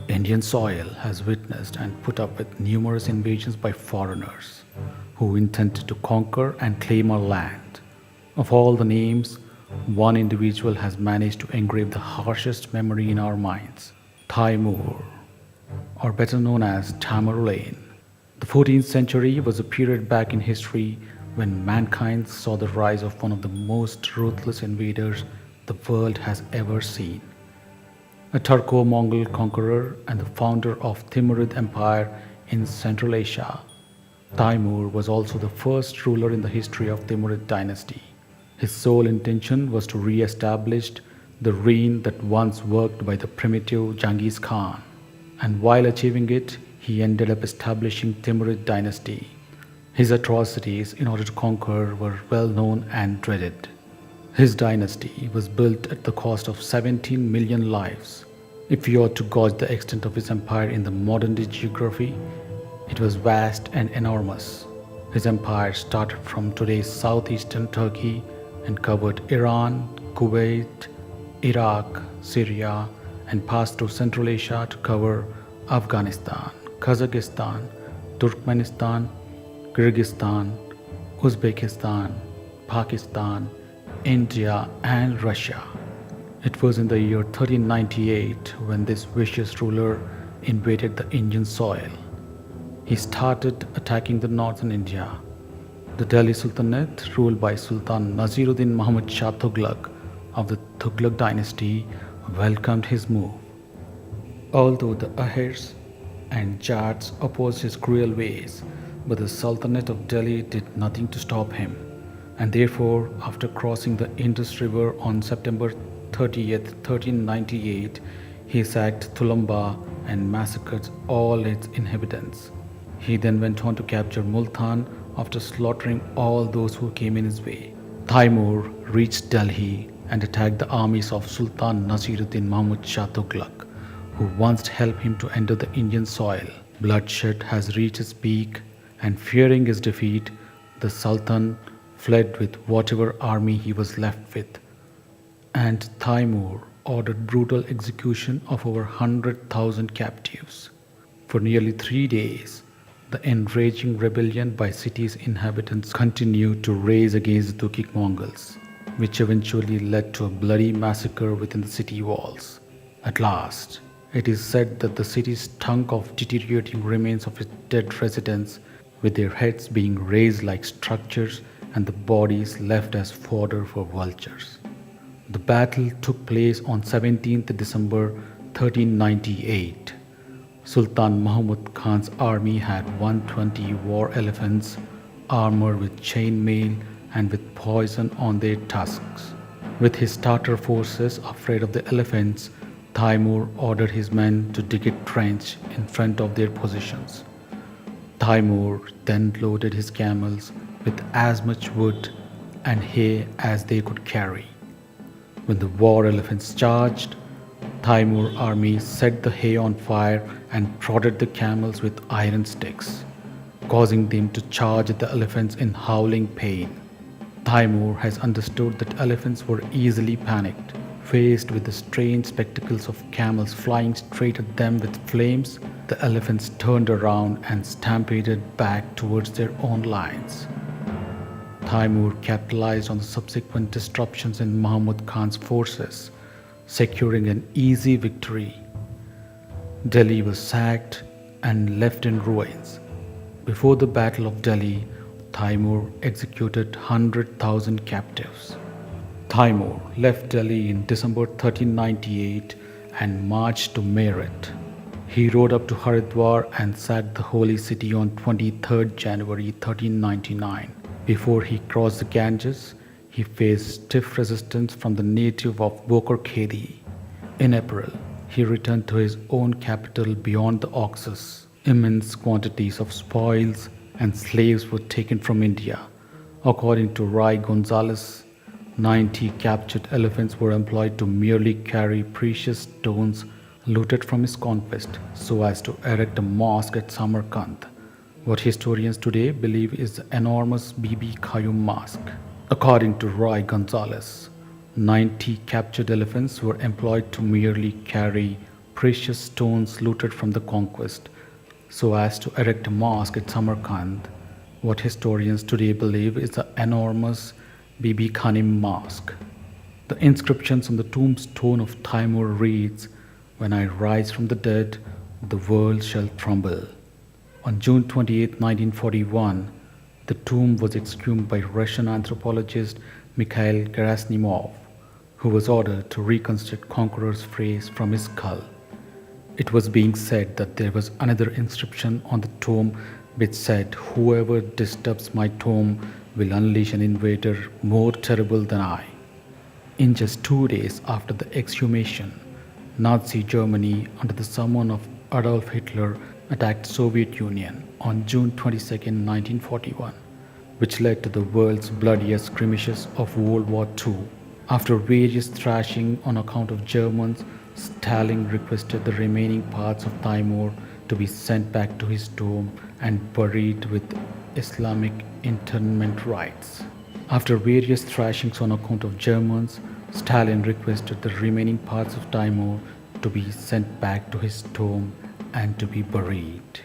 Indian soil has witnessed and put up with numerous invasions by foreigners who intended to conquer and claim our land. Of all the names, one individual has managed to engrave the harshest memory in our minds: Timur, or better known as Tamerlane. The 14th century was a period back in history when mankind saw the rise of one of the most ruthless invaders the world has ever seen. A Turco-Mongol conqueror and the founder of Timurid Empire in Central Asia, Timur was also the first ruler in the history of Timurid Dynasty. His sole intention was to re-establish the reign that once worked by the primitive Genghis Khan, and while achieving it, he ended up establishing Timurid Dynasty. His atrocities in order to conquer were well known and dreaded. His dynasty was built at the cost of 17 million lives. If we are to gauge the extent of his empire in the modern-day geography, it was vast and enormous. His empire started from today's southeastern Turkey and covered Iran, Kuwait, Iraq, Syria, and passed through Central Asia to cover Afghanistan, Kazakhstan, Turkmenistan, Kyrgyzstan, Uzbekistan, Pakistan, India, and Russia. It was in the year 1398 when this vicious ruler invaded the Indian soil. He started attacking the northern India. The Delhi Sultanate, ruled by Sultan Nasir-ud-Din Mahmud Tughluq of the Tughlaq Dynasty, welcomed his move. Although the Ahirs and Jats opposed his cruel ways, but the Sultanate of Delhi did nothing to stop him, and therefore, after crossing the Indus River on September 30th, 1398, he sacked Tulamba and massacred all its inhabitants. He then went on to capture Multan after slaughtering all those who came in his way. Timur reached Delhi and attacked the armies of Sultan Nasir-ud-Din Mahmud Tughluq, who once helped him to enter the Indian soil. Bloodshed has reached its peak, and fearing his defeat, the Sultan fled with whatever army he was left with, and Timur ordered brutal execution of over 100,000 captives. For nearly 3 days, the enraging rebellion by city's inhabitants continued to rage against the Turco-Mongols, which eventually led to a bloody massacre within the city walls. At last, it is said that the city stunk of deteriorating remains of its dead residents, with their heads being raised like structures and the bodies left as fodder for vultures. The battle took place on 17th December 1398. Sultan Mahmud Khan's army had 120 war elephants armored with chainmail and with poison on their tusks. With his Tatar forces afraid of the elephants, Timur ordered his men to dig a trench in front of their positions. Timur then loaded his camels with as much wood and hay as they could carry. When the war elephants charged, Timur's army set the hay on fire and prodded the camels with iron sticks, causing them to charge at the elephants in howling pain. Timur has understood that elephants were easily panicked. Faced with the strange spectacles of camels flying straight at them with flames, the elephants turned around and stampeded back towards their own lines. Timur capitalized on the subsequent disruptions in Mahmud Khan's forces, securing an easy victory. Delhi was sacked and left in ruins. Before the Battle of Delhi, Timur executed 100,000 captives. Timur left Delhi in December 1398 and marched to Meerut. He rode up to Haridwar and sacked the holy city on 23rd January 1399. Before he crossed the Ganges, he faced stiff resistance from the native of Bokar Khedi. In April, he returned to his own capital beyond the Oxus. Immense quantities of spoils and slaves were taken from India. According to Rai Gonzalez, 90 captured elephants were employed to merely carry precious stones looted from his conquest so as to erect a mosque at Samarkand, what historians today believe is the enormous Bibi Khayyum Mosque. According to Roy Gonzalez, 90 captured elephants were employed to merely carry precious stones looted from the conquest so as to erect a mosque at Samarkand, what historians today believe is the enormous Bibi Khanim Mosque. The inscriptions on the tombstone of Timur reads, "When I rise from the dead, the world shall tremble." On June 28, 1941, the tomb was exhumed by Russian anthropologist Mikhail Gerasimov, who was ordered to reconstruct conqueror's phrase from his skull. It was being said that there was another inscription on the tomb which said, "Whoever disturbs my tomb will unleash an invader more terrible than I." In just 2 days after the exhumation, Nazi Germany, under the summon of Adolf Hitler, attacked Soviet Union on June 22, 1941, which led to the world's bloodiest skirmishes of World War II. After various thrashing on account of Germans, Stalin requested the remaining parts of Timur to be sent back to his tomb and buried with Islamic internment rites. After various thrashings on account of Germans, Stalin requested the remaining parts of Timur to be sent back to his tomb and to be buried.